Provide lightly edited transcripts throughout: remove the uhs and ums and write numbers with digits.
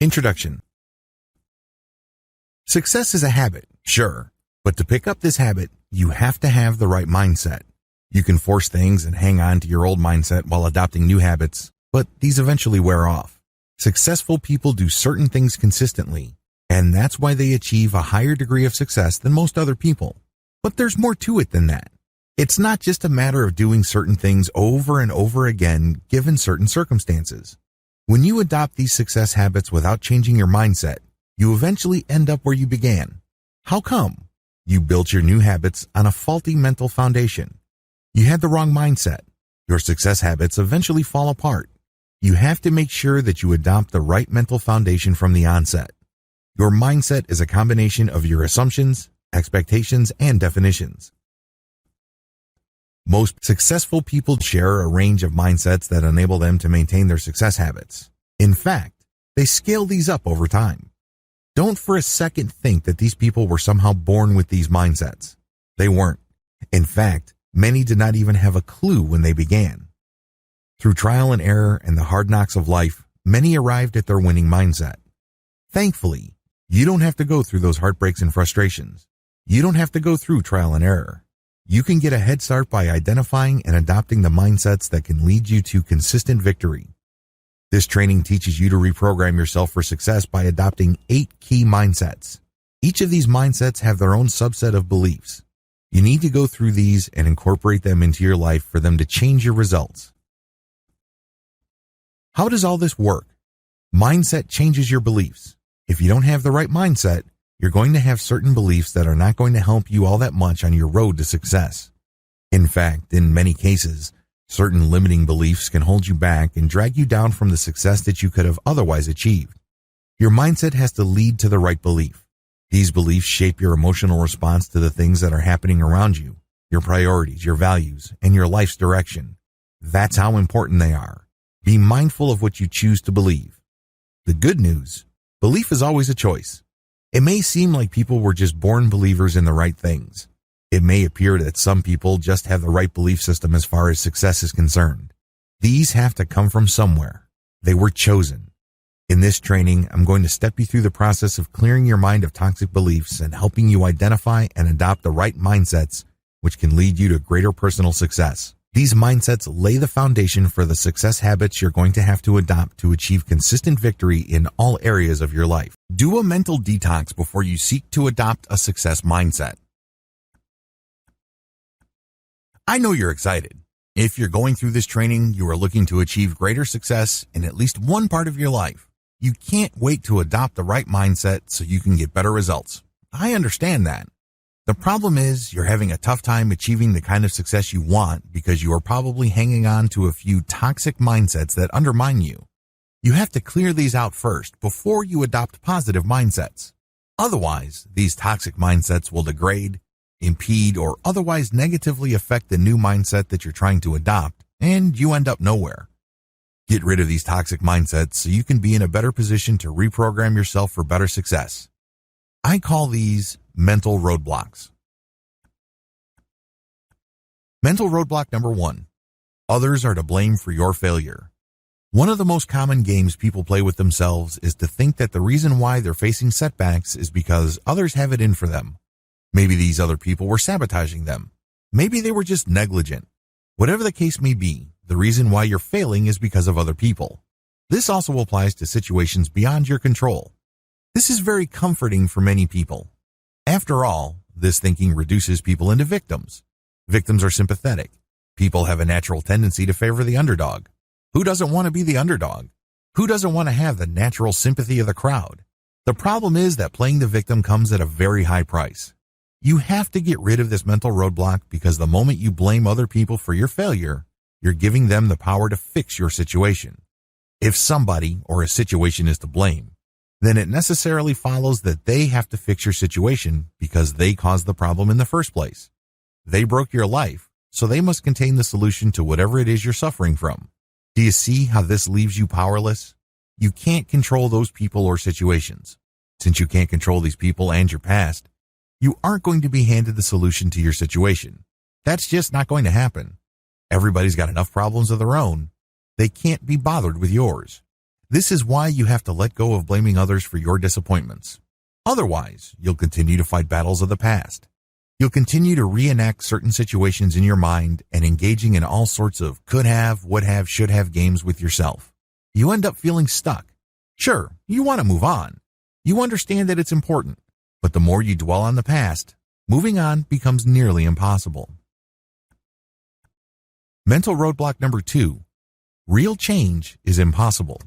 Introduction. Success is a habit, sure, but to pick up this habit, you have to have the right mindset. You can force things and hang on to your old mindset while adopting new habits, but these eventually wear off. Successful people do certain things consistently, and that's why they achieve a higher degree of success than most other people. But there's more to it than that. It's not just a matter of doing certain things over and over again given certain circumstances. When you adopt these success habits without changing your mindset, you eventually end up where you began. How come? You built your new habits on a faulty mental foundation. You had the wrong mindset. Your success habits eventually fall apart. You have to make sure that you adopt the right mental foundation from the onset. Your mindset is a combination of your assumptions, expectations, and definitions. Most successful people share a range of mindsets that enable them to maintain their success habits. In fact, they scale these up over time. Don't for a second think that these people were somehow born with these mindsets. They weren't. In fact, many did not even have a clue when they began. Through trial and error and the hard knocks of life, many arrived at their winning mindset. Thankfully, you don't have to go through those heartbreaks and frustrations. You don't have to go through trial and error. You can get a head start by identifying and adopting the mindsets that can lead you to consistent victory. This training teaches you to reprogram yourself for success by adopting 8 key mindsets. Each of these mindsets have their own subset of beliefs. You need to go through these and incorporate them into your life for them to change your results. How does all this work? Mindset changes your beliefs. If you don't have the right mindset, you're going to have certain beliefs that are not going to help you all that much on your road to success. In fact, in many cases, certain limiting beliefs can hold you back and drag you down from the success that you could have otherwise achieved. Your mindset has to lead to the right belief. These beliefs shape your emotional response to the things that are happening around you, your priorities, your values, and your life's direction. That's how important they are. Be mindful of what you choose to believe. The good news, belief is always a choice. It may seem like people were just born believers in the right things. It may appear that some people just have the right belief system as far as success is concerned. These have to come from somewhere. They were chosen. In this training, I'm going to step you through the process of clearing your mind of toxic beliefs and helping you identify and adopt the right mindsets, which can lead you to greater personal success. These mindsets lay the foundation for the success habits you're going to have to adopt to achieve consistent victory in all areas of your life. Do a mental detox before you seek to adopt a success mindset. I know you're excited. If you're going through this training, you are looking to achieve greater success in at least one part of your life. You can't wait to adopt the right mindset so you can get better results. I understand that. The problem is you're having a tough time achieving the kind of success you want because you are probably hanging on to a few toxic mindsets that undermine you. You have to clear these out first before you adopt positive mindsets. Otherwise, these toxic mindsets will degrade, impede, or otherwise negatively affect the new mindset that you're trying to adopt, and you end up nowhere. Get rid of these toxic mindsets so you can be in a better position to reprogram yourself for better success. I call these mental roadblocks. Mental roadblock number 1. Others are to blame for your failure. One of the most common games people play with themselves is to think that the reason why they're facing setbacks is because others have it in for them. Maybe these other people were sabotaging them. Maybe they were just negligent. Whatever the case may be, the reason why you're failing is because of other people. This also applies to situations beyond your control. This is very comforting for many people. After all, this thinking reduces people into victims. Victims are sympathetic. People have a natural tendency to favor the underdog. Who doesn't want to be the underdog? Who doesn't want to have the natural sympathy of the crowd? The problem is that playing the victim comes at a very high price. You have to get rid of this mental roadblock because the moment you blame other people for your failure, you're giving them the power to fix your situation. If somebody or a situation is to blame, then it necessarily follows that they have to fix your situation because they caused the problem in the first place. They broke your life, so they must contain the solution to whatever it is you're suffering from. Do you see how this leaves you powerless? You can't control those people or situations. Since you can't control these people and your past, you aren't going to be handed the solution to your situation. That's just not going to happen. Everybody's got enough problems of their own. They can't be bothered with yours. This is why you have to let go of blaming others for your disappointments. Otherwise, you'll continue to fight battles of the past. You'll continue to reenact certain situations in your mind and engaging in all sorts of could have, would have, should have games with yourself. You end up feeling stuck. Sure, you want to move on. You understand that it's important, but the more you dwell on the past, moving on becomes nearly impossible. Mental roadblock number 2. Real change is impossible.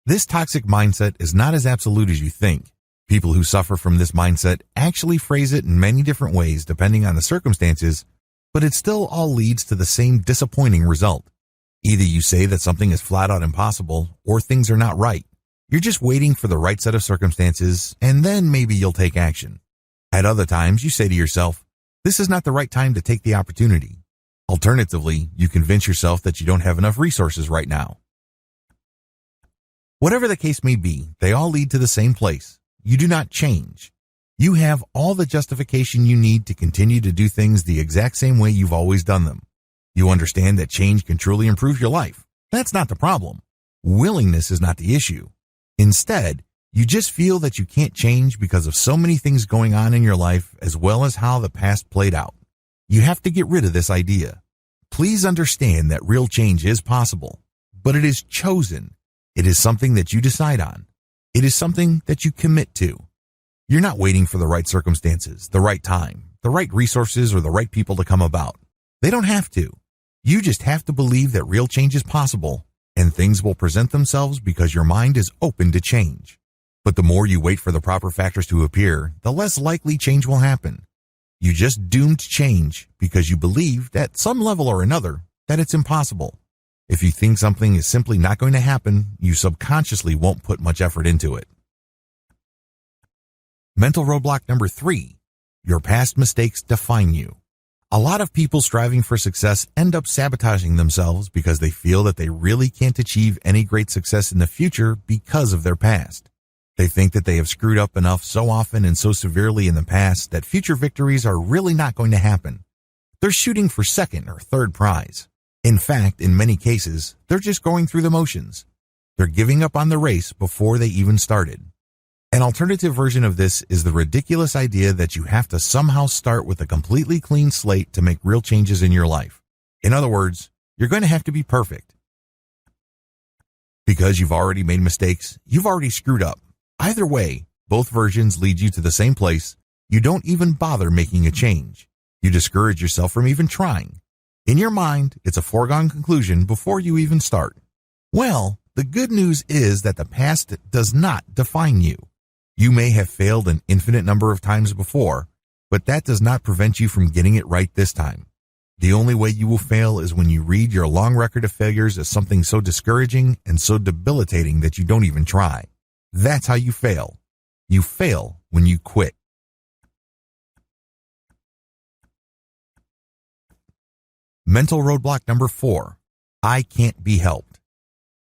This toxic mindset is not as absolute as you think. People who suffer from this mindset actually phrase it in many different ways depending on the circumstances, but it still all leads to the same disappointing result. Either you say that something is flat out impossible or things are not right. You're just waiting for the right set of circumstances, and then maybe you'll take action. At other times, you say to yourself, this is not the right time to take the opportunity. Alternatively, you convince yourself that you don't have enough resources right now. Whatever the case may be, they all lead to the same place. You do not change. You have all the justification you need to continue to do things the exact same way you've always done them. You understand that change can truly improve your life. That's not the problem. Willingness is not the issue. Instead, you just feel that you can't change because of so many things going on in your life as well as how the past played out. You have to get rid of this idea. Please understand that real change is possible, but it is chosen. It is something that you decide on. It is something that you commit to. You're not waiting for the right circumstances, the right time, the right resources, or the right people to come about. They don't have to. You just have to believe that real change is possible, and things will present themselves because your mind is open to change. But the more you wait for the proper factors to appear, the less likely change will happen. You just doomed change because you believe, at some level or another, that it's impossible. If you think something is simply not going to happen, you subconsciously won't put much effort into it. Mental roadblock number 3. Your past mistakes define you. A lot of people striving for success end up sabotaging themselves because they feel that they really can't achieve any great success in the future because of their past. They think that they have screwed up enough so often and so severely in the past that future victories are really not going to happen. They're shooting for second or third prize. In fact, in many cases, they're just going through the motions. They're giving up on the race before they even started. An alternative version of this is the ridiculous idea that you have to somehow start with a completely clean slate to make real changes in your life. In other words, you're going to have to be perfect. Because you've already made mistakes, you've already screwed up. Either way, both versions lead you to the same place. You don't even bother making a change. You discourage yourself from even trying. In your mind, it's a foregone conclusion before you even start. Well, the good news is that the past does not define you. You may have failed an infinite number of times before, but that does not prevent you from getting it right this time. The only way you will fail is when you read your long record of failures as something so discouraging and so debilitating that you don't even try. That's how you fail. You fail when you quit. Mental roadblock number 4. I can't be helped.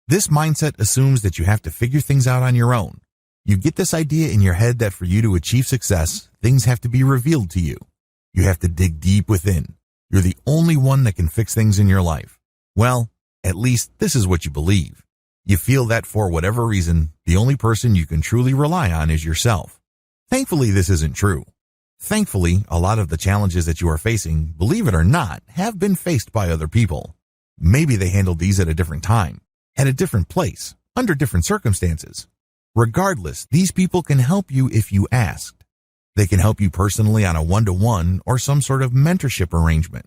This mindset assumes that you have to figure things out on your own. You get this idea in your head that for you to achieve success, things have to be revealed to you. You have to dig deep within. You're the only one that can fix things in your life. Well, at least this is what you believe. You feel that for whatever reason, the only person you can truly rely on is yourself. Thankfully, this isn't true. Thankfully, a lot of the challenges that you are facing, believe it or not, have been faced by other people. Maybe they handled these at a different time, at a different place, under different circumstances. Regardless, these people can help you if you asked. They can help you personally on a one-to-one or some sort of mentorship arrangement.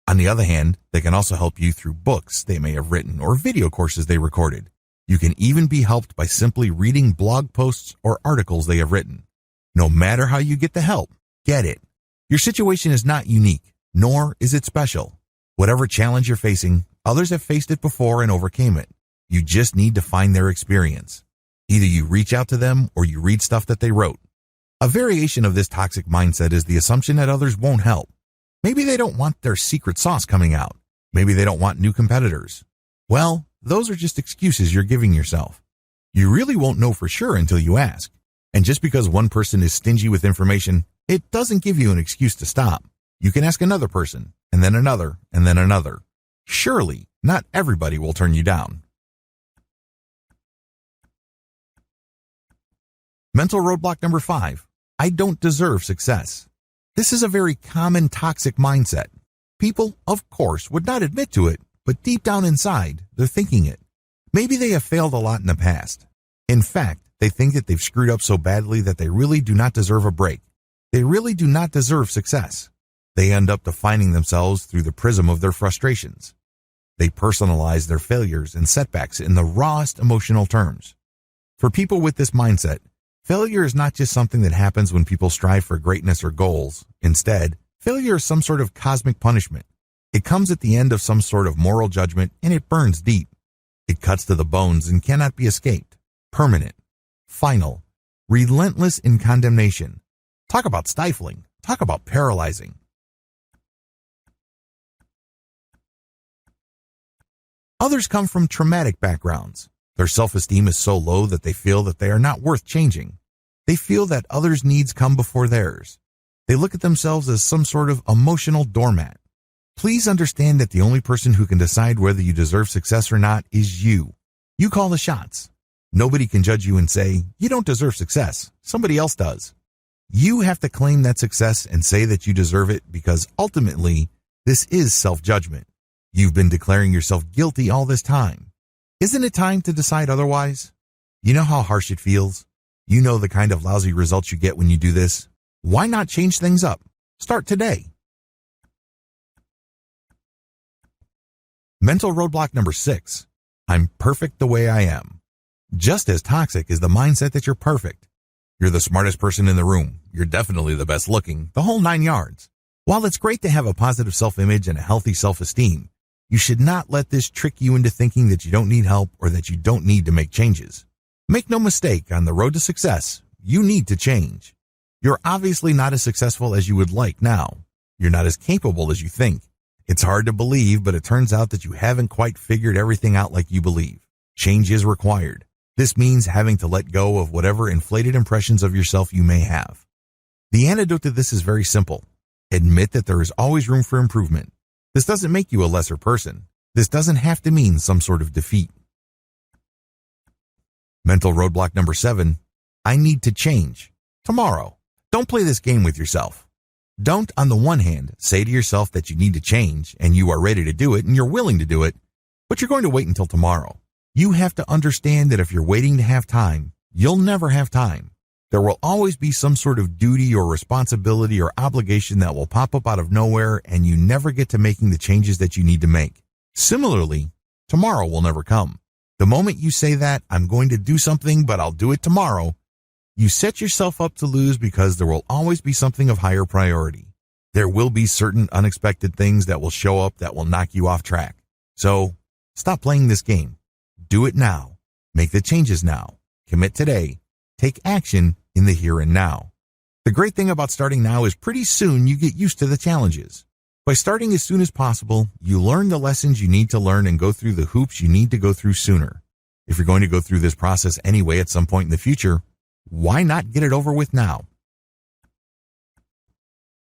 On the other hand, they can also help you through books they may have written or video courses they recorded. You can even be helped by simply reading blog posts or articles they have written. No matter how you get the help, get it. Your situation is not unique, nor is it special. Whatever challenge you're facing, others have faced it before and overcame it. You just need to find their experience. Either you reach out to them or you read stuff that they wrote. A variation of this toxic mindset is the assumption that others won't help. Maybe they don't want their secret sauce coming out. Maybe they don't want new competitors. Well, those are just excuses you're giving yourself. You really won't know for sure until you ask. And just because one person is stingy with information, it doesn't give you an excuse to stop. You can ask another person, and then another, and then another. Surely, not everybody will turn you down. Mental roadblock number 5. I don't deserve success. This is a very common toxic mindset. People, of course, would not admit to it, but deep down inside, they're thinking it. Maybe they have failed a lot in the past. In fact, they think that they've screwed up so badly that they really do not deserve a break. They really do not deserve success. They end up defining themselves through the prism of their frustrations. They personalize their failures and setbacks in the rawest emotional terms. For people with this mindset, failure is not just something that happens when people strive for greatness or goals. Instead, failure is some sort of cosmic punishment. It comes at the end of some sort of moral judgment, and it burns deep. It cuts to the bones and cannot be escaped. Permanent. Final. Relentless in condemnation. Talk about stifling. Talk about paralyzing. Others come from traumatic backgrounds. Their self-esteem is so low that they feel that they are not worth changing. They feel that others' needs come before theirs. They look at themselves as some sort of emotional doormat. Please understand that the only person who can decide whether you deserve success or not is you. You call the shots. Nobody can judge you and say, you don't deserve success. Somebody else does. You have to claim that success and say that you deserve it because ultimately, this is self-judgment. You've been declaring yourself guilty all this time. Isn't it time to decide otherwise? You know how harsh it feels? You know the kind of lousy results you get when you do this? Why not change things up? Start today. Mental roadblock number 6. I'm perfect the way I am. Just as toxic is the mindset that you're perfect. You're the smartest person in the room. You're definitely the best looking, the whole 9 yards. While it's great to have a positive self-image and a healthy self-esteem, you should not let this trick you into thinking that you don't need help or that you don't need to make changes. Make no mistake, on the road to success, you need to change. You're obviously not as successful as you would like now. You're not as capable as you think. It's hard to believe, but it turns out that you haven't quite figured everything out like you believe. Change is required. This means having to let go of whatever inflated impressions of yourself you may have. The antidote to this is very simple. Admit that there is always room for improvement. This doesn't make you a lesser person. This doesn't have to mean some sort of defeat. Mental roadblock number 7. I need to change. Tomorrow. Don't play this game with yourself. Don't, on the one hand, say to yourself that you need to change and you are ready to do it and you're willing to do it, but you're going to wait until tomorrow. You have to understand that if you're waiting to have time, you'll never have time. There will always be some sort of duty or responsibility or obligation that will pop up out of nowhere and you never get to making the changes that you need to make. Similarly, tomorrow will never come. The moment you say that, I'm going to do something, but I'll do it tomorrow, you set yourself up to lose because there will always be something of higher priority. There will be certain unexpected things that will show up that will knock you off track. So, stop playing this game. Do it now. Make the changes now. Commit today. Take action in the here and now. The great thing about starting now is pretty soon you get used to the challenges. By starting as soon as possible, you learn the lessons you need to learn and go through the hoops you need to go through sooner. If you're going to go through this process anyway at some point in the future, why not get it over with now?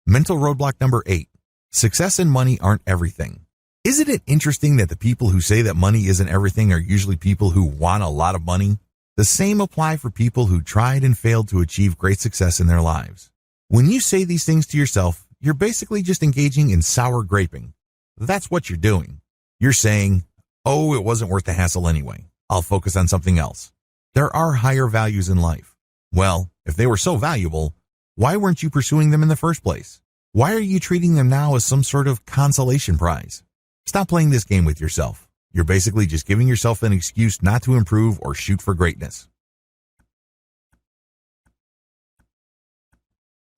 Mental roadblock number 8. Success and money aren't everything. Isn't it interesting that the people who say that money isn't everything are usually people who want a lot of money? The same apply for people who tried and failed to achieve great success in their lives. When you say these things to yourself, you're basically just engaging in sour graping. That's what you're doing. You're saying, oh, it wasn't worth the hassle anyway. I'll focus on something else. There are higher values in life. Well, if they were so valuable, why weren't you pursuing them in the first place? Why are you treating them now as some sort of consolation prize? Stop playing this game with yourself. You're basically just giving yourself an excuse not to improve or shoot for greatness.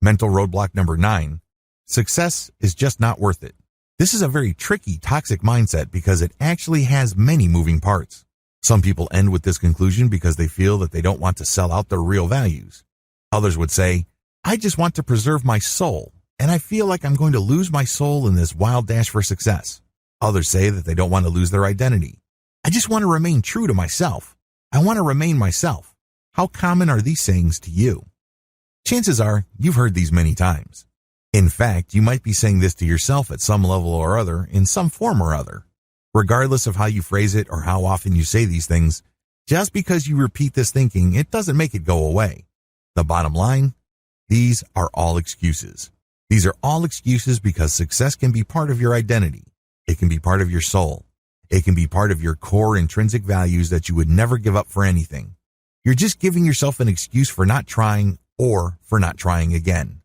Mental roadblock number 9. Success is just not worth it. This is a very tricky, toxic mindset because it actually has many moving parts. Some people end with this conclusion because they feel that they don't want to sell out their real values. Others would say, I just want to preserve my soul, and I feel like I'm going to lose my soul in this wild dash for success. Others say that they don't want to lose their identity. I just want to remain true to myself. I want to remain myself. How common are these sayings to you? Chances are you've heard these many times. In fact, you might be saying this to yourself at some level or other, in some form or other. Regardless of how you phrase it or how often you say these things, just because you repeat this thinking, it doesn't make it go away. The bottom line, these are all excuses. These are all excuses because success can be part of your identity. It can be part of your soul. It can be part of your core intrinsic values that you would never give up for anything. You're just giving yourself an excuse for not trying or for not trying again.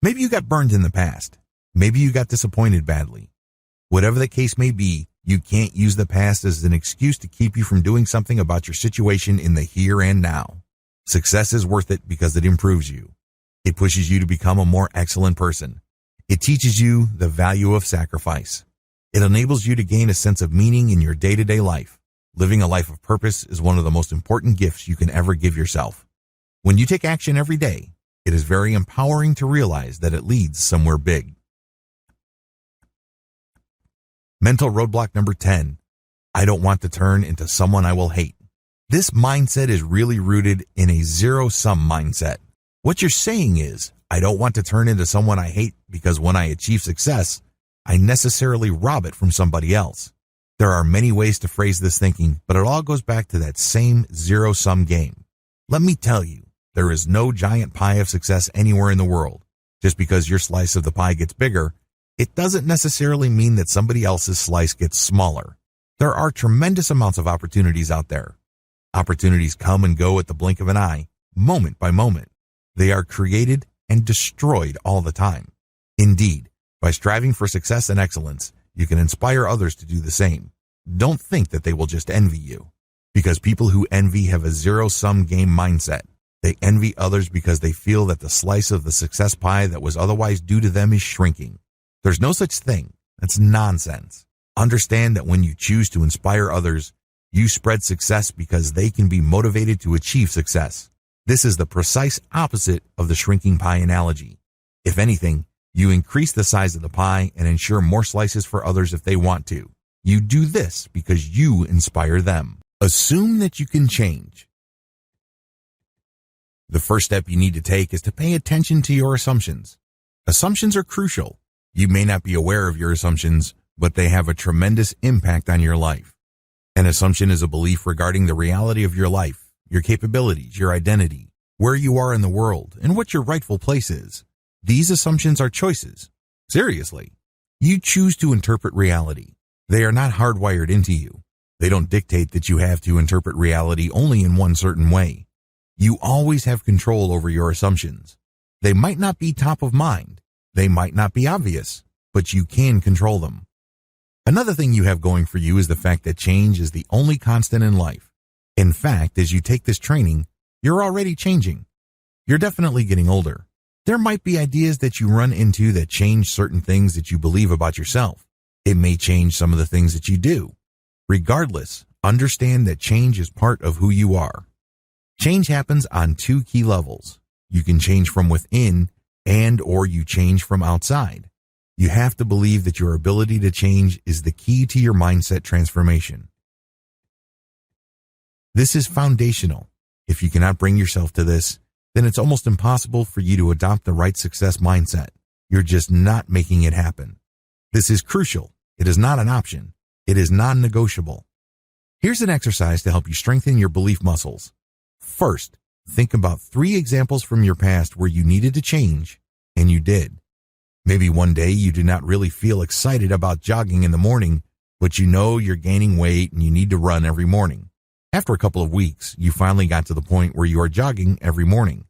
Maybe you got burned in the past. Maybe you got disappointed badly. Whatever the case may be, you can't use the past as an excuse to keep you from doing something about your situation in the here and now. Success is worth it because it improves you. It pushes you to become a more excellent person. It teaches you the value of sacrifice. It enables you to gain a sense of meaning in your day-to-day life. Living a life of purpose is one of the most important gifts you can ever give yourself. When you take action every day, it is very empowering to realize that it leads somewhere big. Mental roadblock number 10. I don't want to turn into someone I will hate. This mindset is really rooted in a zero-sum mindset. What you're saying is, I don't want to turn into someone I hate because when I achieve success, I necessarily rob it from somebody else. There are many ways to phrase this thinking, but it all goes back to that same zero-sum game. Let me tell you, there is no giant pie of success anywhere in the world. Just because your slice of the pie gets bigger, it doesn't necessarily mean that somebody else's slice gets smaller. There are tremendous amounts of opportunities out there. Opportunities come and go at the blink of an eye, moment by moment. They are created and destroyed all the time. Indeed, by striving for success and excellence, you can inspire others to do the same. Don't think that they will just envy you, because people who envy have a zero-sum game mindset. They envy others because they feel that the slice of the success pie that was otherwise due to them is shrinking. There's no such thing. That's nonsense. Understand that when you choose to inspire others, you spread success because they can be motivated to achieve success. This is the precise opposite of the shrinking pie analogy. If anything, you increase the size of the pie and ensure more slices for others if they want to. You do this because you inspire them. Assume that you can change. The first step you need to take is to pay attention to your assumptions. Assumptions are crucial. You may not be aware of your assumptions, but they have a tremendous impact on your life. An assumption is a belief regarding the reality of your life, your capabilities, your identity, where you are in the world, and what your rightful place is. These assumptions are choices. Seriously. You choose to interpret reality. They are not hardwired into you. They don't dictate that you have to interpret reality only in one certain way. You always have control over your assumptions. They might not be top of mind. They might not be obvious, but you can control them. Another thing you have going for you is the fact that change is the only constant in life. In fact, as you take this training, you're already changing. You're definitely getting older. There might be ideas that you run into that change certain things that you believe about yourself. It may change some of the things that you do. Regardless, understand that change is part of who you are. Change happens on two key levels. You can change from within or you change from outside. You have to believe that your ability to change is the key to your mindset transformation. This is foundational. If you cannot bring yourself to this, then it's almost impossible for you to adopt the right success mindset. You're just not making it happen. This is crucial. It is not an option. It is non-negotiable. Here's an exercise to help you strengthen your belief muscles. First, think about 3 examples from your past where you needed to change, and you did. Maybe one day you do not really feel excited about jogging in the morning, but you know you're gaining weight and you need to run every morning. After a couple of weeks, you finally got to the point where you are jogging every morning.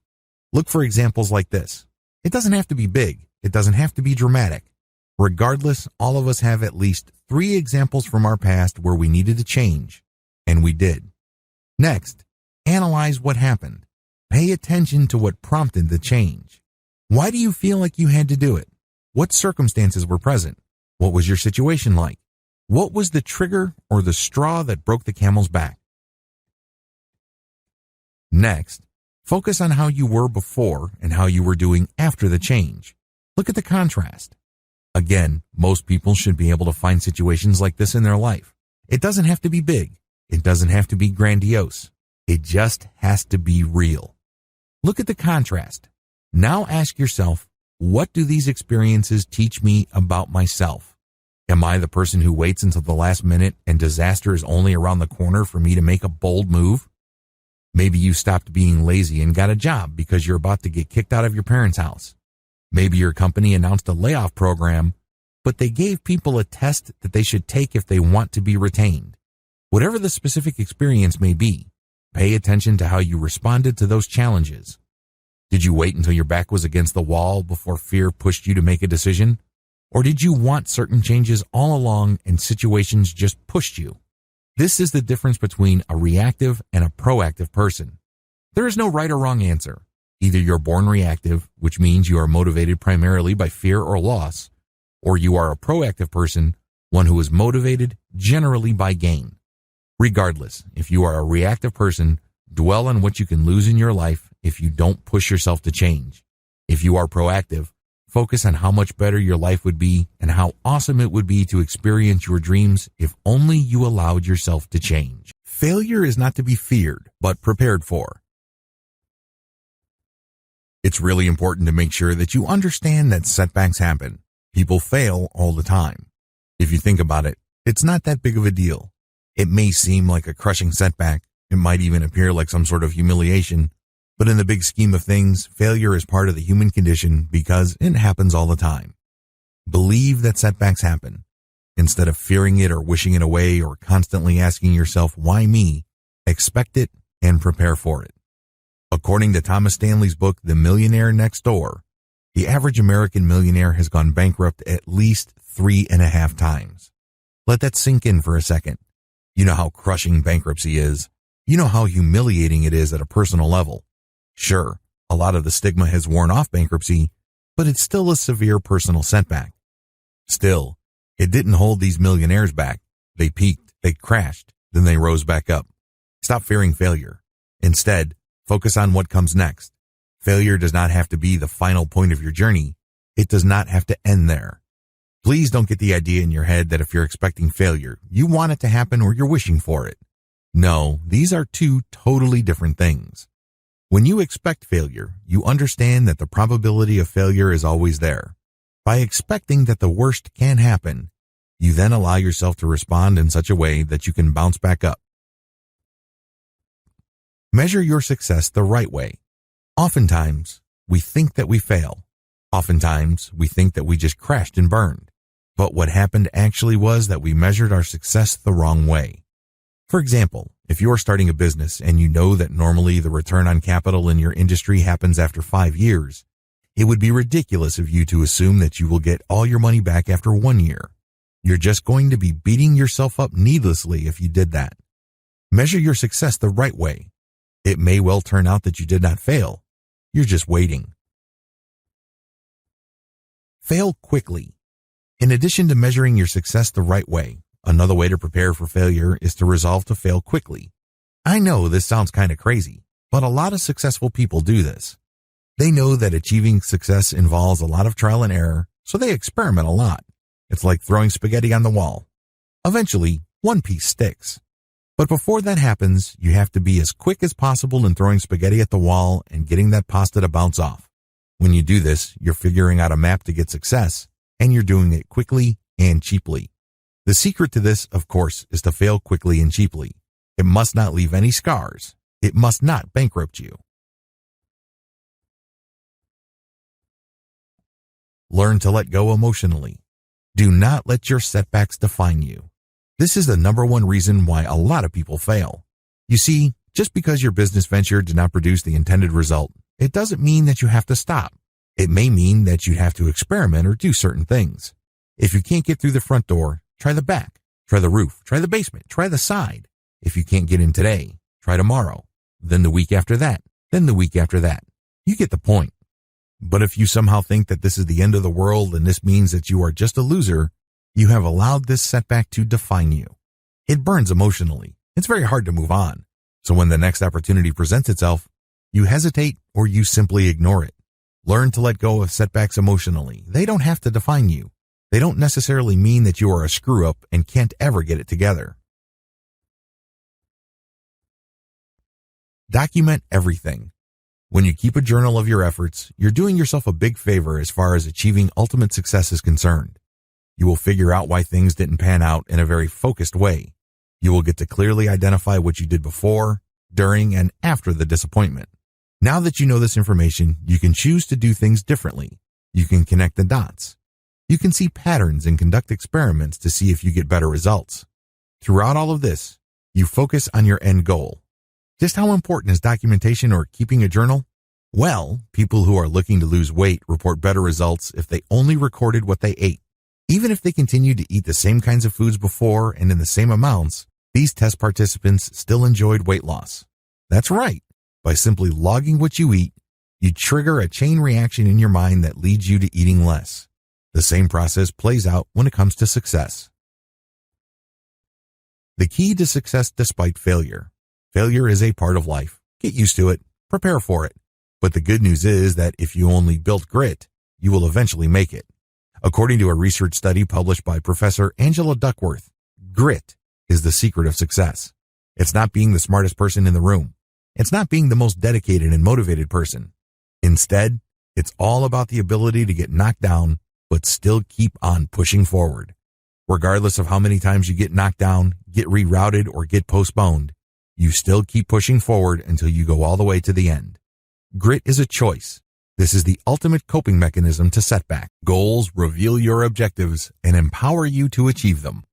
Look for examples like this. It doesn't have to be big. It doesn't have to be dramatic. Regardless, all of us have at least 3 examples from our past where we needed to change, and we did. Next, analyze what happened. Pay attention to what prompted the change. Why do you feel like you had to do it? What circumstances were present? What was your situation like? What was the trigger or the straw that broke the camel's back? Next, focus on how you were before and how you were doing after the change. Look at the contrast. Again, most people should be able to find situations like this in their life. It doesn't have to be big. It doesn't have to be grandiose. It just has to be real. Look at the contrast. Now ask yourself, what do these experiences teach me about myself? Am I the person who waits until the last minute and disaster is only around the corner for me to make a bold move? Maybe you stopped being lazy and got a job because you're about to get kicked out of your parents' house. Maybe your company announced a layoff program, but they gave people a test that they should take if they want to be retained. Whatever the specific experience may be, pay attention to how you responded to those challenges. Did you wait until your back was against the wall before fear pushed you to make a decision? Or did you want certain changes all along and situations just pushed you? This is the difference between a reactive and a proactive person. There is no right or wrong answer. Either you're born reactive, which means you are motivated primarily by fear or loss, or you are a proactive person, one who is motivated generally by gain. Regardless, if you are a reactive person, dwell on what you can lose in your life if you don't push yourself to change. If you are proactive, focus on how much better your life would be and how awesome it would be to experience your dreams if only you allowed yourself to change. Failure is not to be feared, but prepared for. It's really important to make sure that you understand that setbacks happen. People fail all the time. If you think about it, it's not that big of a deal. It may seem like a crushing setback. It might even appear like some sort of humiliation. But in the big scheme of things, failure is part of the human condition because it happens all the time. Believe that setbacks happen. Instead of fearing it or wishing it away or constantly asking yourself, why me? Expect it and prepare for it. According to Thomas Stanley's book, The Millionaire Next Door, the average American millionaire has gone bankrupt at least 3.5 times. Let that sink in for a second. You know how crushing bankruptcy is. You know how humiliating it is at a personal level. Sure, a lot of the stigma has worn off bankruptcy, but it's still a severe personal setback. Still, it didn't hold these millionaires back. They peaked, they crashed, then they rose back up. Stop fearing failure. Instead, focus on what comes next. Failure does not have to be the final point of your journey. It does not have to end there. Please don't get the idea in your head that if you're expecting failure, you want it to happen or you're wishing for it. No, these are two totally different things. When you expect failure, you understand that the probability of failure is always there. By expecting that the worst can happen, you then allow yourself to respond in such a way that you can bounce back up. Measure your success the right way. Oftentimes, we think that we fail. Oftentimes, we think that we just crashed and burned. But what happened actually was that we measured our success the wrong way. For example, if you're starting a business and you know that normally the return on capital in your industry happens after 5 years, it would be ridiculous of you to assume that you will get all your money back after 1 year. You're just going to be beating yourself up needlessly if you did that. Measure your success the right way. It may well turn out that you did not fail. You're just waiting. Fail quickly. In addition to measuring your success the right way, another way to prepare for failure is to resolve to fail quickly. I know this sounds kind of crazy, but a lot of successful people do this. They know that achieving success involves a lot of trial and error, so they experiment a lot. It's like throwing spaghetti on the wall. Eventually, one piece sticks. But before that happens, you have to be as quick as possible in throwing spaghetti at the wall and getting that pasta to bounce off. When you do this, you're figuring out a map to get success, and you're doing it quickly and cheaply. The secret to this, of course, is to fail quickly and cheaply. It must not leave any scars. It must not bankrupt you. Learn to let go emotionally. Do not let your setbacks define you. This is the number one reason why a lot of people fail. You see, just because your business venture did not produce the intended result, it doesn't mean that you have to stop. It may mean that you have to experiment or do certain things. If you can't get through the front door, try the back, try the roof, try the basement, try the side. If you can't get in today, try tomorrow, then the week after that, then the week after that. You get the point. But if you somehow think that this is the end of the world and this means that you are just a loser, you have allowed this setback to define you. It burns emotionally. It's very hard to move on. So when the next opportunity presents itself, you hesitate or you simply ignore it. Learn to let go of setbacks emotionally. They don't have to define you. They don't necessarily mean that you are a screw-up and can't ever get it together. Document everything. When you keep a journal of your efforts, you're doing yourself a big favor as far as achieving ultimate success is concerned. You will figure out why things didn't pan out in a very focused way. You will get to clearly identify what you did before, during, and after the disappointment. Now that you know this information, you can choose to do things differently. You can connect the dots. You can see patterns and conduct experiments to see if you get better results. Throughout all of this, you focus on your end goal. Just how important is documentation or keeping a journal? Well, people who are looking to lose weight report better results if they only recorded what they ate. Even if they continued to eat the same kinds of foods before and in the same amounts, these test participants still enjoyed weight loss. That's right. By simply logging what you eat, you trigger a chain reaction in your mind that leads you to eating less. The same process plays out when it comes to success. The key to success despite failure. Failure is a part of life. Get used to it. Prepare for it. But the good news is that if you only built grit, you will eventually make it. According to a research study published by Professor Angela Duckworth, grit is the secret of success. It's not being the smartest person in the room. It's not being the most dedicated and motivated person. Instead, it's all about the ability to get knocked down, but still keep on pushing forward. Regardless of how many times you get knocked down, get rerouted, or get postponed, you still keep pushing forward until you go all the way to the end. Grit is a choice. This is the ultimate coping mechanism to setback. Goals reveal your objectives and empower you to achieve them.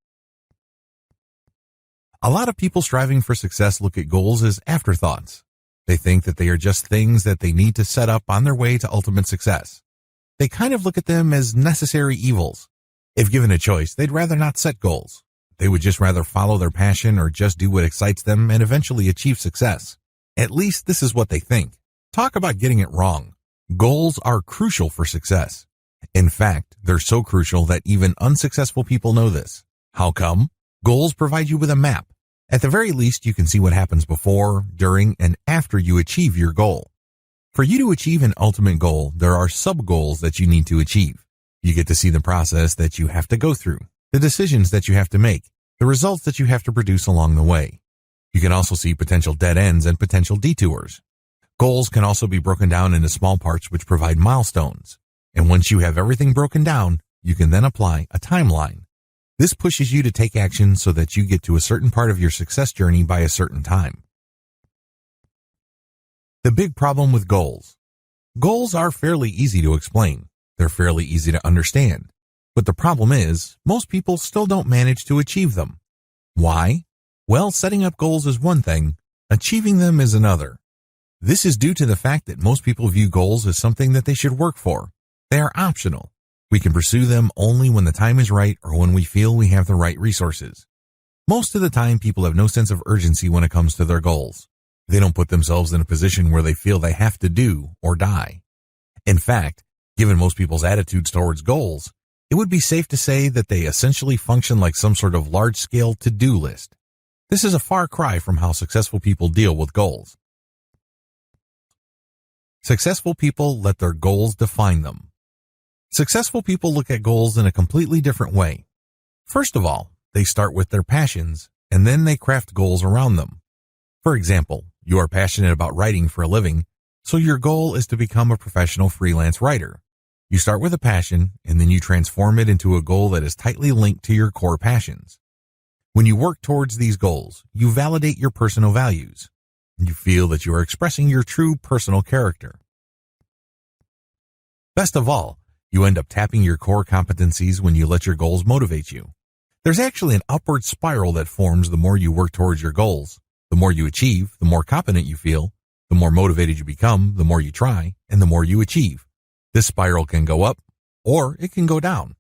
A lot of people striving for success look at goals as afterthoughts. They think that they are just things that they need to set up on their way to ultimate success. They kind of look at them as necessary evils. If given a choice, they'd rather not set goals. They would just rather follow their passion or just do what excites them and eventually achieve success. At least this is what they think. Talk about getting it wrong. Goals are crucial for success. In fact, they're so crucial that even unsuccessful people know this. How come? Goals provide you with a map. At the very least, you can see what happens before, during, and after you achieve your goal. For you to achieve an ultimate goal, there are sub-goals that you need to achieve. You get to see the process that you have to go through, the decisions that you have to make, the results that you have to produce along the way. You can also see potential dead ends and potential detours. Goals can also be broken down into small parts which provide milestones. And once you have everything broken down, you can then apply a timeline. This pushes you to take action so that you get to a certain part of your success journey by a certain time. The big problem with goals. Goals are fairly easy to explain. They're fairly easy to understand. But the problem is, most people still don't manage to achieve them. Why? Well, setting up goals is one thing, achieving them is another. This is due to the fact that most people view goals as something that they should work for. They are optional. We can pursue them only when the time is right or when we feel we have the right resources. Most of the time, people have no sense of urgency when it comes to their goals. They don't put themselves in a position where they feel they have to do or die. In fact, given most people's attitudes towards goals, it would be safe to say that they essentially function like some sort of large-scale to-do list. This is a far cry from how successful people deal with goals. Successful people let their goals define them. Successful people look at goals in a completely different way. First of all, they start with their passions, and then they craft goals around them. For example, you are passionate about writing for a living, so your goal is to become a professional freelance writer. You start with a passion, and then you transform it into a goal that is tightly linked to your core passions. When you work towards these goals, you validate your personal values. You feel that you are expressing your true personal character. Best of all, you end up tapping your core competencies when you let your goals motivate you. There's actually an upward spiral that forms the more you work towards your goals. The more you achieve, the more competent you feel, the more motivated you become, the more you try, and the more you achieve. This spiral can go up, or it can go down.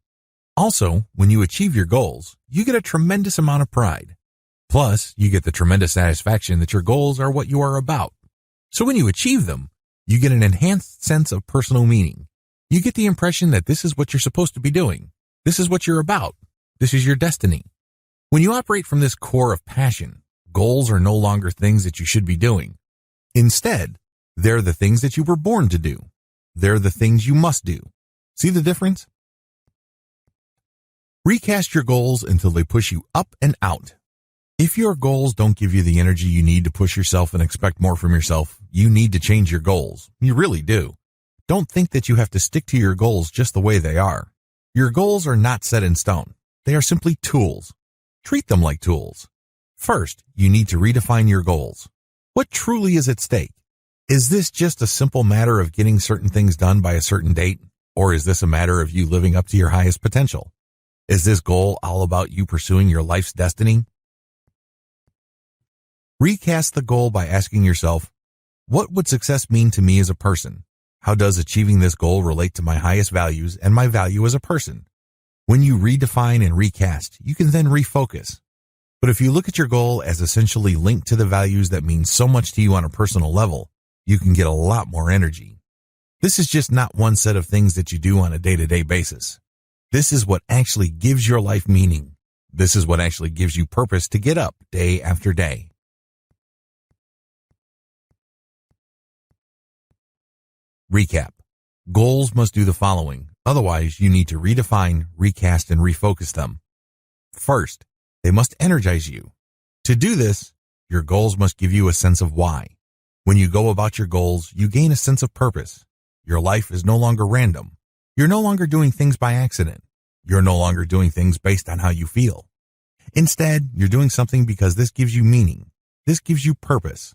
Also, when you achieve your goals, you get a tremendous amount of pride. Plus, you get the tremendous satisfaction that your goals are what you are about. So when you achieve them, you get an enhanced sense of personal meaning. You get the impression that this is what you're supposed to be doing. This is what you're about. This is your destiny. When you operate from this core of passion, goals are no longer things that you should be doing. Instead, they're the things that you were born to do. They're the things you must do. See the difference? Recast your goals until they push you up and out. If your goals don't give you the energy you need to push yourself and expect more from yourself, you need to change your goals. You really do. Don't think that you have to stick to your goals just the way they are. Your goals are not set in stone. They are simply tools. Treat them like tools. First, you need to redefine your goals. What truly is at stake? Is this just a simple matter of getting certain things done by a certain date? Or is this a matter of you living up to your highest potential? Is this goal all about you pursuing your life's destiny? Recast the goal by asking yourself, what would success mean to me as a person? How does achieving this goal relate to my highest values and my value as a person? When you redefine and recast, you can then refocus. But if you look at your goal as essentially linked to the values that mean so much to you on a personal level, you can get a lot more energy. This is just not one set of things that you do on a day-to-day basis. This is what actually gives your life meaning. This is what actually gives you purpose to get up day after day. Recap. Goals must do the following. Otherwise, you need to redefine, recast, and refocus them. First, they must energize you. To do this, your goals must give you a sense of why. When you go about your goals, you gain a sense of purpose. Your life is no longer random. You're no longer doing things by accident. You're no longer doing things based on how you feel. Instead, you're doing something because this gives you meaning. This gives you purpose.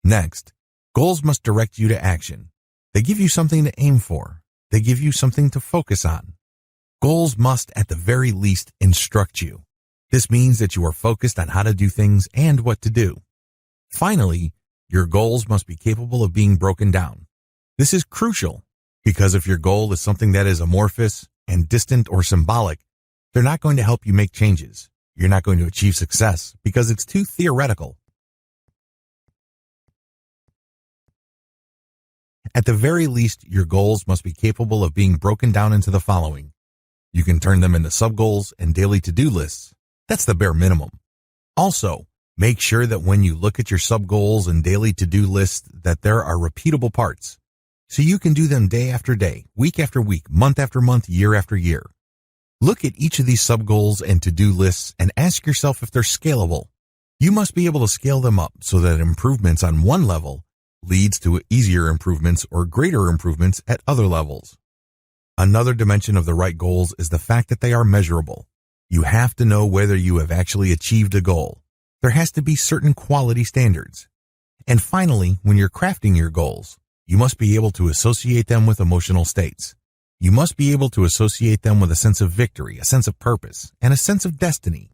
Next, goals must direct you to action. They give you something to aim for. They give you something to focus on. Goals must, at the very least, instruct you. This means that you are focused on how to do things and what to do. Finally, your goals must be capable of being broken down. This is crucial because if your goal is something that is amorphous and distant or symbolic, they're not going to help you make changes. You're not going to achieve success because it's too theoretical. At the very least, your goals must be capable of being broken down into the following. You can turn them into sub-goals and daily to-do lists. That's the bare minimum. Also, make sure that when you look at your sub-goals and daily to-do lists that there are repeatable parts. So you can do them day after day, week after week, month after month, year after year. Look at each of these sub-goals and to-do lists and ask yourself if they're scalable. You must be able to scale them up so that improvements on one level leads to easier improvements or greater improvements at other levels. Another dimension of the right goals is the fact that they are measurable. You have to know whether you have actually achieved a goal. There has to be certain quality standards. And finally, when you're crafting your goals, you must be able to associate them with emotional states. You must be able to associate them with a sense of victory, a sense of purpose, and a sense of destiny.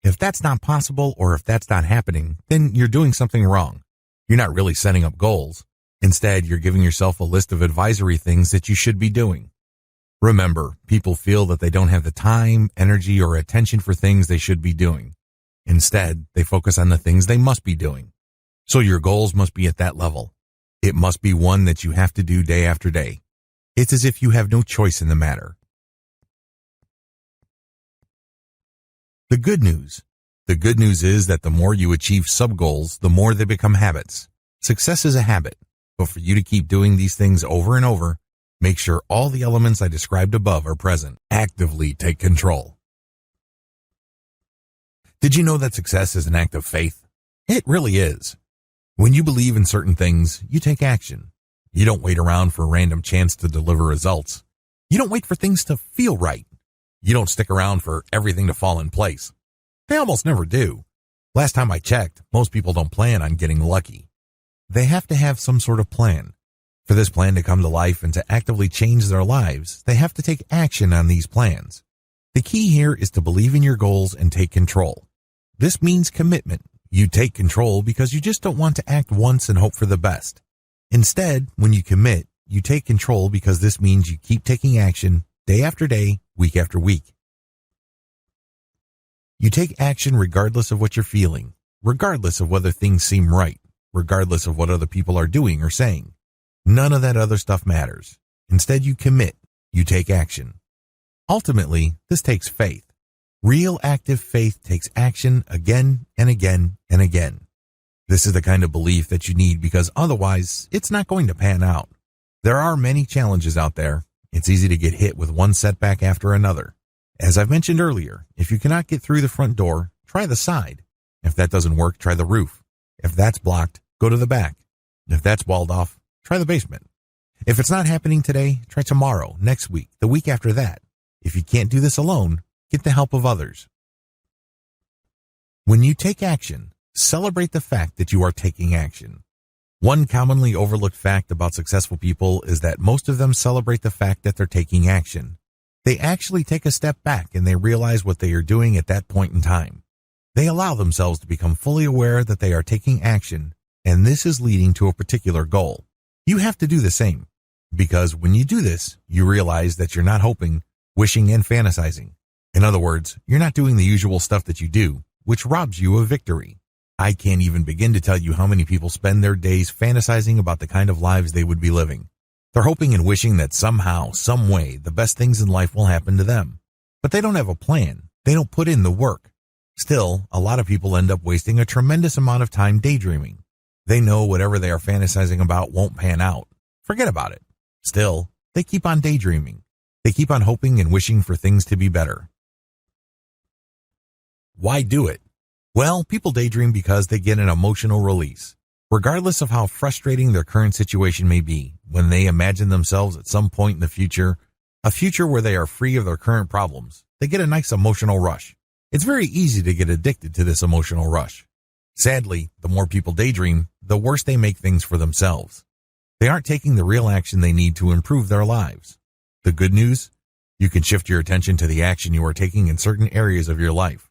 If that's not possible or if that's not happening, then you're doing something wrong. You're not really setting up goals. Instead, you're giving yourself a list of advisory things that you should be doing. Remember, people feel that they don't have the time, energy, or attention for things they should be doing. Instead, they focus on the things they must be doing. So your goals must be at that level. It must be one that you have to do day after day. It's as if you have no choice in the matter. The good news is that the more you achieve sub-goals, the more they become habits. Success is a habit, but for you to keep doing these things over and over, make sure all the elements I described above are present. Actively take control. Did you know that success is an act of faith? It really is. When you believe in certain things, you take action. You don't wait around for a random chance to deliver results. You don't wait for things to feel right. You don't stick around for everything to fall in place. They almost never do. Last time I checked, most people don't plan on getting lucky. They have to have some sort of plan. For this plan to come to life and to actively change their lives, they have to take action on these plans. The key here is to believe in your goals and take control. This means commitment. You take control because you just don't want to act once and hope for the best. Instead, when you commit, you take control because this means you keep taking action day after day, week after week. You take action regardless of what you're feeling, regardless of whether things seem right, regardless of what other people are doing or saying. None of that other stuff matters. Instead, you commit. You take action. Ultimately, this takes faith. Real active faith takes action again and again and again. This is the kind of belief that you need because otherwise, it's not going to pan out. There are many challenges out there. It's easy to get hit with one setback after another. As I've mentioned earlier, if you cannot get through the front door, try the side. If that doesn't work, try the roof. If that's blocked, go to the back. If that's walled off, try the basement. If it's not happening today, try tomorrow, next week, the week after that. If you can't do this alone, get the help of others. When you take action, celebrate the fact that you are taking action. One commonly overlooked fact about successful people is that most of them celebrate the fact that they're taking action. They actually take a step back and they realize what they are doing at that point in time. They allow themselves to become fully aware that they are taking action, and this is leading to a particular goal. You have to do the same, because when you do this, you realize that you're not hoping, wishing, and fantasizing. In other words, you're not doing the usual stuff that you do, which robs you of victory. I can't even begin to tell you how many people spend their days fantasizing about the kind of lives they would be living. They're hoping and wishing that somehow, some way, the best things in life will happen to them. But they don't have a plan. They don't put in the work. Still, a lot of people end up wasting a tremendous amount of time daydreaming. They know whatever they are fantasizing about won't pan out. Forget about it. Still, they keep on daydreaming. They keep on hoping and wishing for things to be better. Why do it? Well, people daydream because they get an emotional release. Regardless of how frustrating their current situation may be, when they imagine themselves at some point in the future, a future where they are free of their current problems, they get a nice emotional rush. It's very easy to get addicted to this emotional rush. Sadly, the more people daydream, the worse they make things for themselves. They aren't taking the real action they need to improve their lives. The good news? You can shift your attention to the action you are taking in certain areas of your life.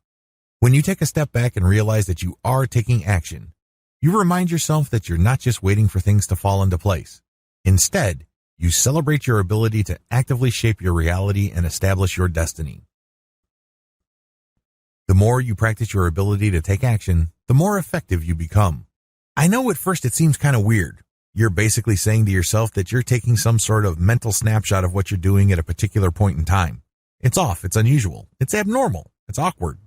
When you take a step back and realize that you are taking action, you remind yourself that you're not just waiting for things to fall into place. Instead, you celebrate your ability to actively shape your reality and establish your destiny. The more you practice your ability to take action, the more effective you become. I know at first it seems kind of weird. You're basically saying to yourself that you're taking some sort of mental snapshot of what you're doing at a particular point in time. It's off, it's unusual, it's abnormal, it's awkward.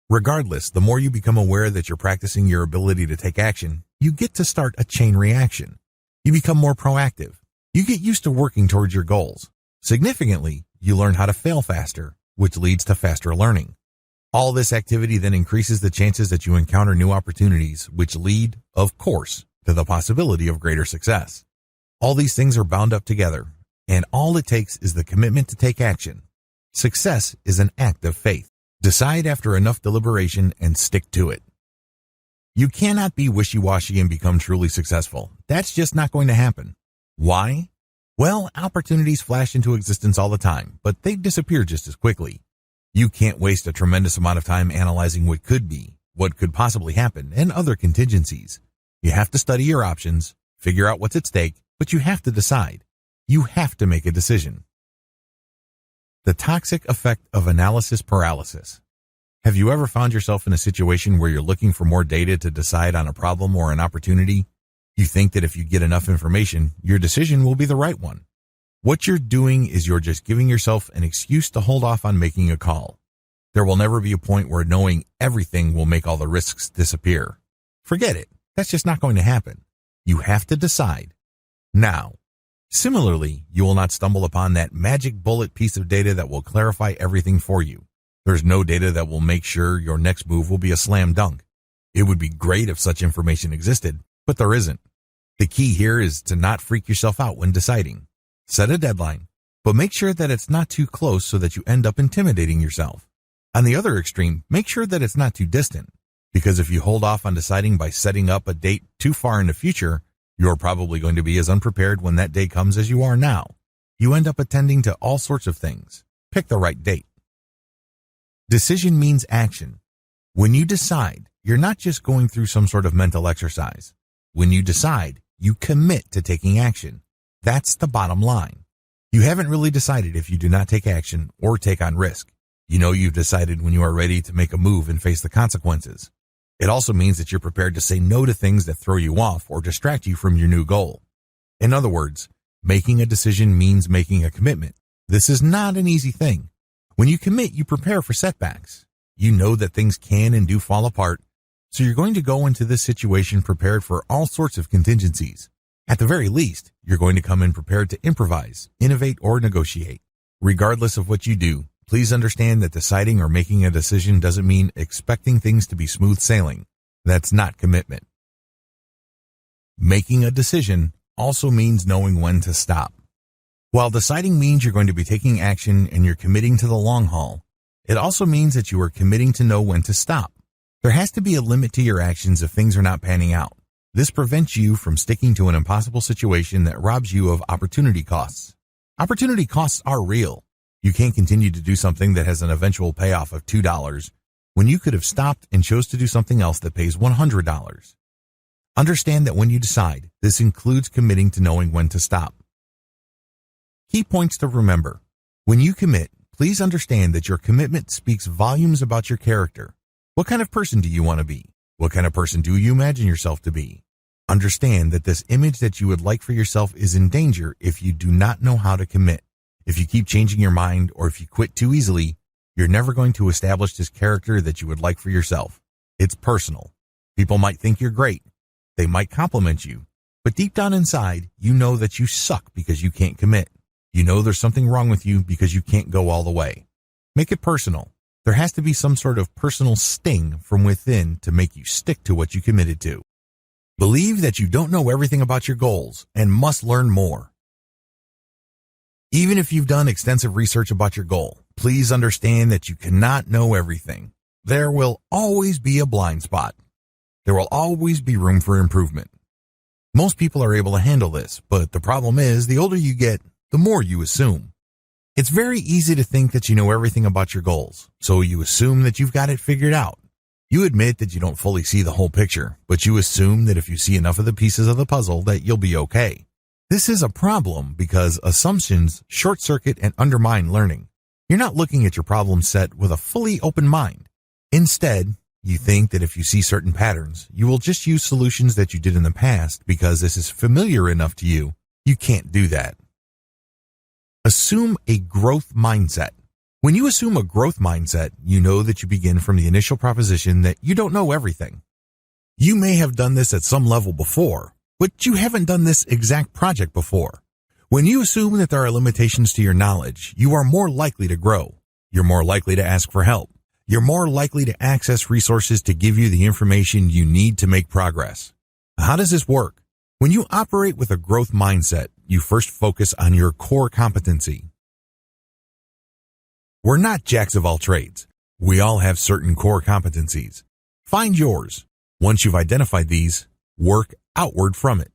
Regardless, the more you become aware that you're practicing your ability to take action, you get to start a chain reaction. You become more proactive. You get used to working towards your goals. Significantly, you learn how to fail faster, which leads to faster learning. All this activity then increases the chances that you encounter new opportunities, which lead, of course, to the possibility of greater success. All these things are bound up together, and all it takes is the commitment to take action. Success is an act of faith. Decide after enough deliberation and stick to it. You cannot be wishy-washy and become truly successful. That's just not going to happen. Why? Well, opportunities flash into existence all the time, but they disappear just as quickly. You can't waste a tremendous amount of time analyzing what could be, what could possibly happen, and other contingencies. You have to study your options, figure out what's at stake, but you have to decide. You have to make a decision. The toxic effect of analysis paralysis. Have you ever found yourself in a situation where you're looking for more data to decide on a problem or an opportunity? You think that if you get enough information, your decision will be the right one. What you're doing is you're just giving yourself an excuse to hold off on making a call. There will never be a point where knowing everything will make all the risks disappear. Forget it. That's just not going to happen. You have to decide. Now. Similarly, you will not stumble upon that magic bullet piece of data that will clarify everything for you. There's no data that will make sure your next move will be a slam dunk. It would be great if such information existed, but there isn't. The key here is to not freak yourself out when deciding. Set a deadline, but make sure that it's not too close so that you end up intimidating yourself. On the other extreme, make sure that it's not too distant, because if you hold off on deciding by setting up a date too far in the future, you're probably going to be as unprepared when that day comes as you are now. You end up attending to all sorts of things. Pick the right date. Decision means action. When you decide, you're not just going through some sort of mental exercise. When you decide, you commit to taking action. That's the bottom line. You haven't really decided if you do not take action or take on risk. You know you've decided when you are ready to make a move and face the consequences. It also means that you're prepared to say no to things that throw you off or distract you from your new goal. In other words, making a decision means making a commitment. This is not an easy thing. When you commit, you prepare for setbacks. You know that things can and do fall apart, so you're going to go into this situation prepared for all sorts of contingencies. At the very least, you're going to come in prepared to improvise, innovate, or negotiate. Regardless of what you do, please understand that deciding or making a decision doesn't mean expecting things to be smooth sailing. That's not commitment. Making a decision also means knowing when to stop. While deciding means you're going to be taking action and you're committing to the long haul, it also means that you are committing to know when to stop. There has to be a limit to your actions if things are not panning out. This prevents you from sticking to an impossible situation that robs you of opportunity costs. Opportunity costs are real. You can't continue to do something that has an eventual payoff of $2 when you could have stopped and chose to do something else that pays $100. Understand that when you decide, this includes committing to knowing when to stop. Key points to remember. When you commit, please understand that your commitment speaks volumes about your character. What kind of person do you want to be? What kind of person do you imagine yourself to be? Understand that this image that you would like for yourself is in danger if you do not know how to commit. If you keep changing your mind or if you quit too easily, you're never going to establish this character that you would like for yourself. It's personal. People might think you're great. They might compliment you. But deep down inside, you know that you suck because you can't commit. You know there's something wrong with you because you can't go all the way. Make it personal. There has to be some sort of personal sting from within to make you stick to what you committed to. Believe that you don't know everything about your goals and must learn more. Even if you've done extensive research about your goal, please understand that you cannot know everything. There will always be a blind spot. There will always be room for improvement. Most people are able to handle this, but the problem is the older you get, the more you assume. It's very easy to think that you know everything about your goals, so you assume that you've got it figured out. You admit that you don't fully see the whole picture, but you assume that if you see enough of the pieces of the puzzle that you'll be okay. This is a problem because assumptions short-circuit and undermine learning. You're not looking at your problem set with a fully open mind. Instead, you think that if you see certain patterns, you will just use solutions that you did in the past because this is familiar enough to you. You can't do that. Assume a growth mindset. When you assume a growth mindset, you know that you begin from the initial proposition that you don't know everything. You may have done this at some level before, but you haven't done this exact project before. When you assume that there are limitations to your knowledge, you are more likely to grow. You're more likely to ask for help. You're more likely to access resources to give you the information you need to make progress. How does this work? When you operate with a growth mindset, you first focus on your core competency. We're not jacks of all trades. We all have certain core competencies. Find yours. Once you've identified these, work outward from it.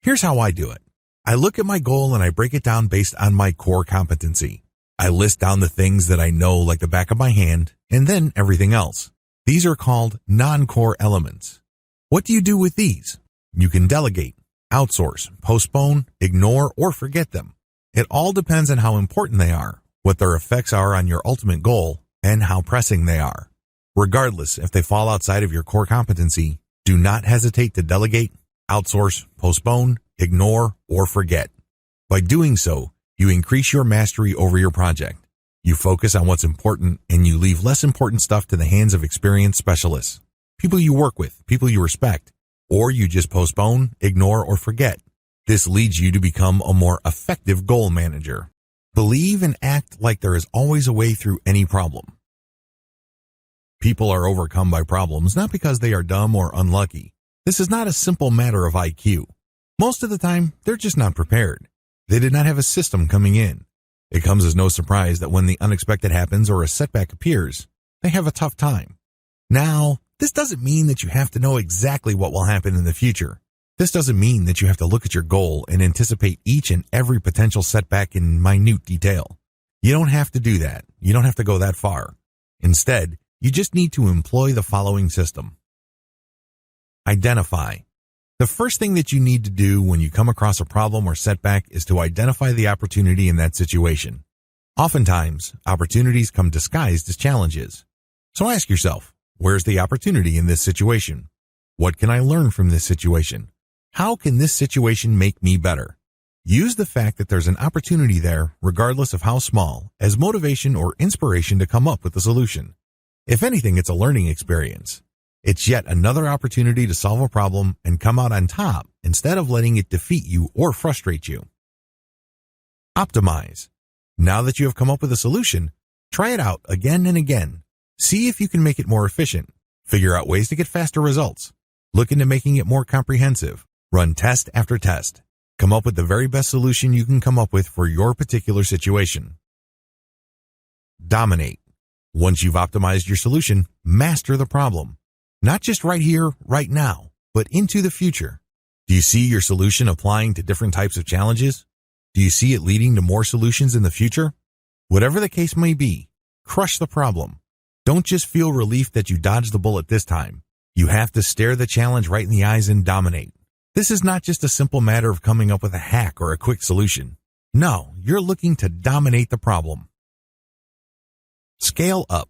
Here's how I do it. I look at my goal and I break it down based on my core competency. I list down the things that I know like the back of my hand, and then everything else. These are called non-core elements. What do you do with these? You can delegate, outsource, postpone, ignore, or forget them. It all depends on how important they are, what their effects are on your ultimate goal, and how pressing they are. Regardless if they fall outside of your core competency, do not hesitate to delegate, outsource, postpone, ignore, or forget. By doing so, you increase your mastery over your project. You focus on what's important and you leave less important stuff to the hands of experienced specialists, people you work with, people you respect, or you just postpone, ignore, or forget. This leads you to become a more effective goal manager. Believe and act like there is always a way through any problem. People are overcome by problems not because they are dumb or unlucky. This is not a simple matter of IQ. Most of the time, they're just not prepared. They did not have a system coming in. It comes as no surprise that when the unexpected happens or a setback appears, they have a tough time. Now, this doesn't mean that you have to know exactly what will happen in the future. This doesn't mean that you have to look at your goal and anticipate each and every potential setback in minute detail. You don't have to do that. You don't have to go that far. Instead, you just need to employ the following system. Identify. The first thing that you need to do when you come across a problem or setback is to identify the opportunity in that situation. Oftentimes, opportunities come disguised as challenges. So ask yourself, where's the opportunity in this situation? What can I learn from this situation? How can this situation make me better? Use the fact that there's an opportunity there, regardless of how small, as motivation or inspiration to come up with a solution. If anything, it's a learning experience. It's yet another opportunity to solve a problem and come out on top instead of letting it defeat you or frustrate you. Optimize. Now that you have come up with a solution, try it out again and again. See if you can make it more efficient. Figure out ways to get faster results. Look into making it more comprehensive. Run test after test. Come up with the very best solution you can come up with for your particular situation. Dominate. Once you've optimized your solution, master the problem. Not just right here, right now, but into the future. Do you see your solution applying to different types of challenges? Do you see it leading to more solutions in the future? Whatever the case may be, crush the problem. Don't just feel relief that you dodged the bullet this time. You have to stare the challenge right in the eyes and dominate. This is not just a simple matter of coming up with a hack or a quick solution. No, you're looking to dominate the problem. Scale up.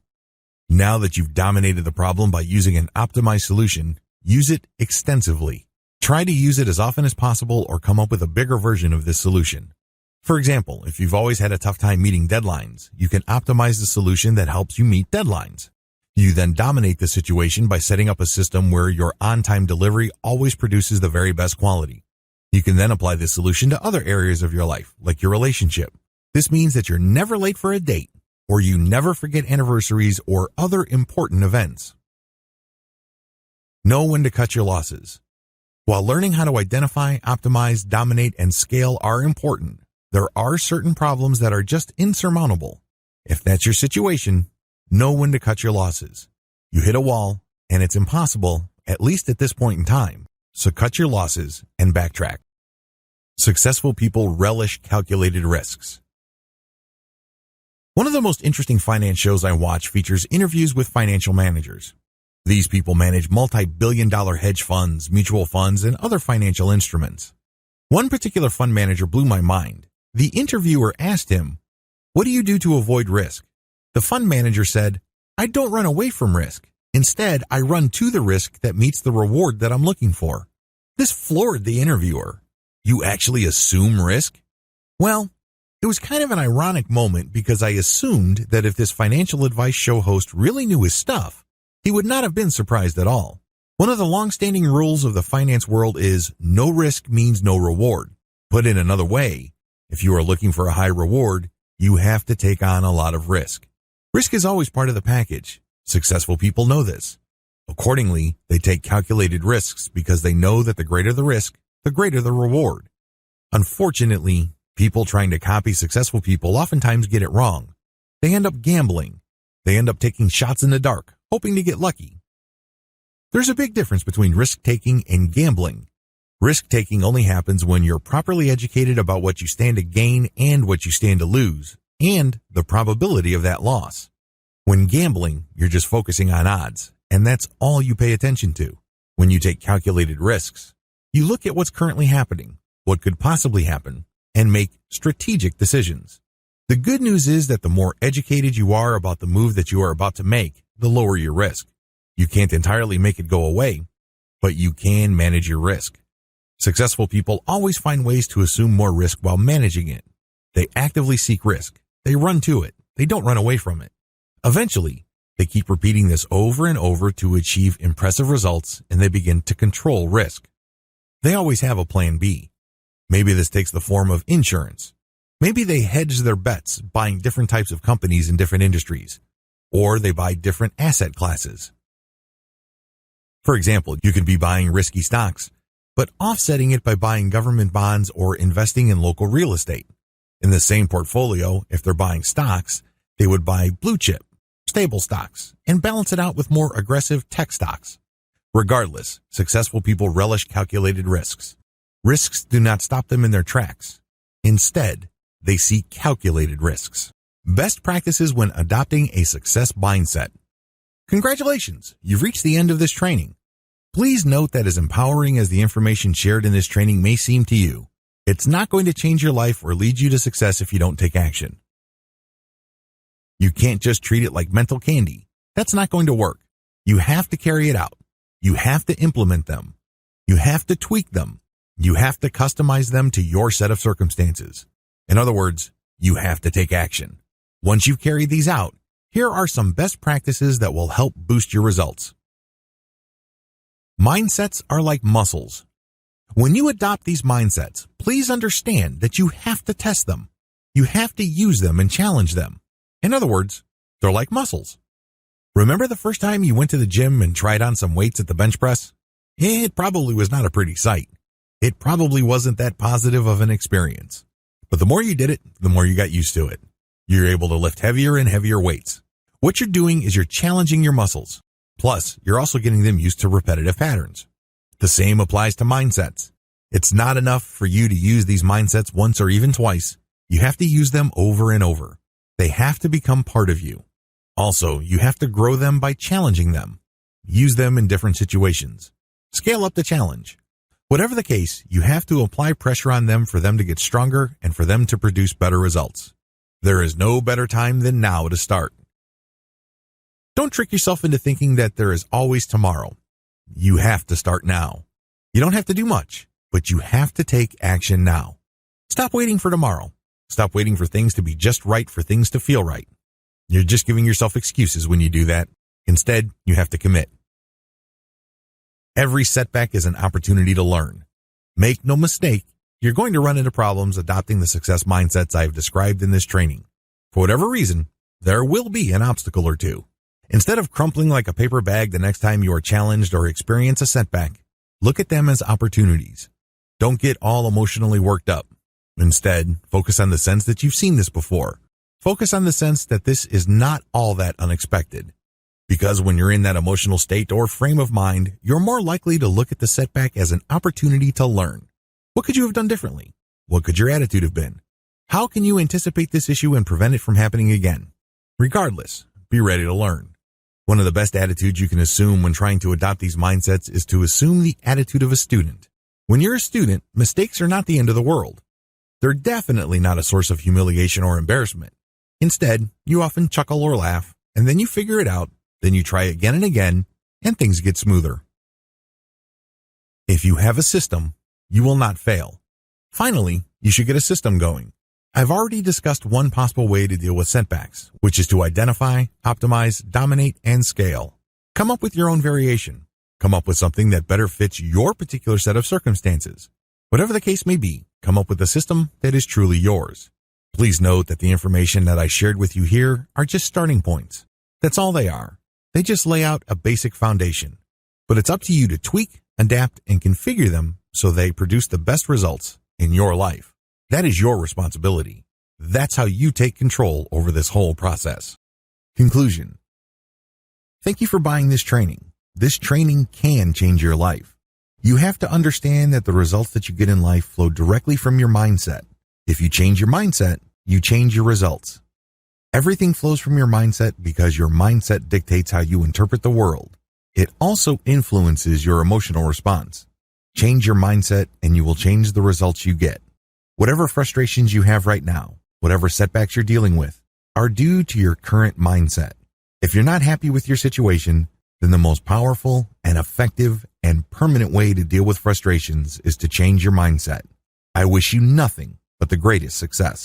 Now that you've dominated the problem by using an optimized solution, use it extensively. Try to use it as often as possible or come up with a bigger version of this solution. For example, if you've always had a tough time meeting deadlines, you can optimize the solution that helps you meet deadlines. You then dominate the situation by setting up a system where your on-time delivery always produces the very best quality. You can then apply this solution to other areas of your life, like your relationship. This means that you're never late for a date, or you never forget anniversaries or other important events. Know when to cut your losses. While learning how to identify, optimize, dominate, and scale are important, there are certain problems that are just insurmountable. If that's your situation, know when to cut your losses. You hit a wall, and it's impossible, at least at this point in time, so cut your losses and backtrack. Successful people relish calculated risks. One of the most interesting finance shows I watch features interviews with financial managers. These people manage multi-billion-dollar hedge funds, mutual funds, and other financial instruments. One particular fund manager blew my mind. The interviewer asked him, "What do you do to avoid risk?" The fund manager said, "I don't run away from risk. Instead, I run to the risk that meets the reward that I'm looking for." This floored the interviewer. "You actually assume risk?" Well, it was kind of an ironic moment because I assumed that if this financial advice show host really knew his stuff, he would not have been surprised at all. One of the long-standing rules of the finance world is no risk means no reward. Put in another way, if you are looking for a high reward, you have to take on a lot of risk. Risk is always part of the package. Successful people know this. Accordingly, they take calculated risks because they know that the greater the risk, the greater the reward. Unfortunately, people trying to copy successful people oftentimes get it wrong. They end up gambling. They end up taking shots in the dark, hoping to get lucky. There's a big difference between risk-taking and gambling. Risk-taking only happens when you're properly educated about what you stand to gain and what you stand to lose, and the probability of that loss. When gambling, you're just focusing on odds, and that's all you pay attention to. When you take calculated risks, you look at what's currently happening, what could possibly happen, and make strategic decisions. The good news is that the more educated you are about the move that you are about to make, the lower your risk. You can't entirely make it go away, but you can manage your risk. Successful people always find ways to assume more risk while managing it. They actively seek risk. They run to it. They don't run away from it. Eventually, they keep repeating this over and over to achieve impressive results, and they begin to control risk. They always have a plan B. Maybe this takes the form of insurance. Maybe they hedge their bets, buying different types of companies in different industries, or they buy different asset classes. For example, you could be buying risky stocks, but offsetting it by buying government bonds or investing in local real estate. In the same portfolio, if they're buying stocks, they would buy blue chip, stable stocks, and balance it out with more aggressive tech stocks. Regardless, successful people relish calculated risks. Risks do not stop them in their tracks. Instead, they seek calculated risks. Best practices when adopting a success mindset. Congratulations, you've reached the end of this training. Please note that as empowering as the information shared in this training may seem to you, it's not going to change your life or lead you to success if you don't take action. You can't just treat it like mental candy. That's not going to work. You have to carry it out. You have to implement them. You have to tweak them. You have to customize them to your set of circumstances. In other words, you have to take action. Once you've carried these out, here are some best practices that will help boost your results. Mindsets are like muscles. When you adopt these mindsets, please understand that you have to test them. You have to use them and challenge them. In other words, they're like muscles. Remember the first time you went to the gym and tried on some weights at the bench press? It probably was not a pretty sight. It probably wasn't that positive of an experience. But the more you did it, the more you got used to it. You're able to lift heavier and heavier weights. What you're doing is you're challenging your muscles. Plus, you're also getting them used to repetitive patterns. The same applies to mindsets. It's not enough for you to use these mindsets once or even twice. You have to use them over and over. They have to become part of you. Also, you have to grow them by challenging them. Use them in different situations. Scale up the challenge. Whatever the case, you have to apply pressure on them for them to get stronger and for them to produce better results. There is no better time than now to start. Don't trick yourself into thinking that there is always tomorrow. You have to start now. You don't have to do much, but you have to take action now. Stop waiting for tomorrow. Stop waiting for things to be just right for things to feel right. You're just giving yourself excuses when you do that. Instead, you have to commit. Every setback is an opportunity to learn. Make no mistake, you're going to run into problems adopting the success mindsets I've described in this training. For whatever reason, there will be an obstacle or two. Instead of crumpling like a paper bag the next time you are challenged or experience a setback, look at them as opportunities. Don't get all emotionally worked up. Instead, focus on the sense that you've seen this before. Focus on the sense that this is not all that unexpected. Because when you're in that emotional state or frame of mind, you're more likely to look at the setback as an opportunity to learn. What could you have done differently? What could your attitude have been? How can you anticipate this issue and prevent it from happening again? Regardless, be ready to learn. One of the best attitudes you can assume when trying to adopt these mindsets is to assume the attitude of a student. When you're a student, mistakes are not the end of the world. They're definitely not a source of humiliation or embarrassment. Instead, you often chuckle or laugh, and then you figure it out, then you try again and again, and things get smoother. If you have a system, you will not fail. Finally, you should get a system going. I've already discussed one possible way to deal with setbacks, which is to identify, optimize, dominate, and scale. Come up with your own variation. Come up with something that better fits your particular set of circumstances. Whatever the case may be, come up with a system that is truly yours. Please note that the information that I shared with you here are just starting points. That's all they are. They just lay out a basic foundation. But it's up to you to tweak, adapt, and configure them so they produce the best results in your life. That is your responsibility. That's how you take control over this whole process. Conclusion. Thank you for buying this training. This training can change your life. You have to understand that the results that you get in life flow directly from your mindset. If you change your mindset, you change your results. Everything flows from your mindset because your mindset dictates how you interpret the world. It also influences your emotional response. Change your mindset and you will change the results you get. Whatever frustrations you have right now, whatever setbacks you're dealing with, are due to your current mindset. If you're not happy with your situation, then the most powerful and effective and permanent way to deal with frustrations is to change your mindset. I wish you nothing but the greatest success.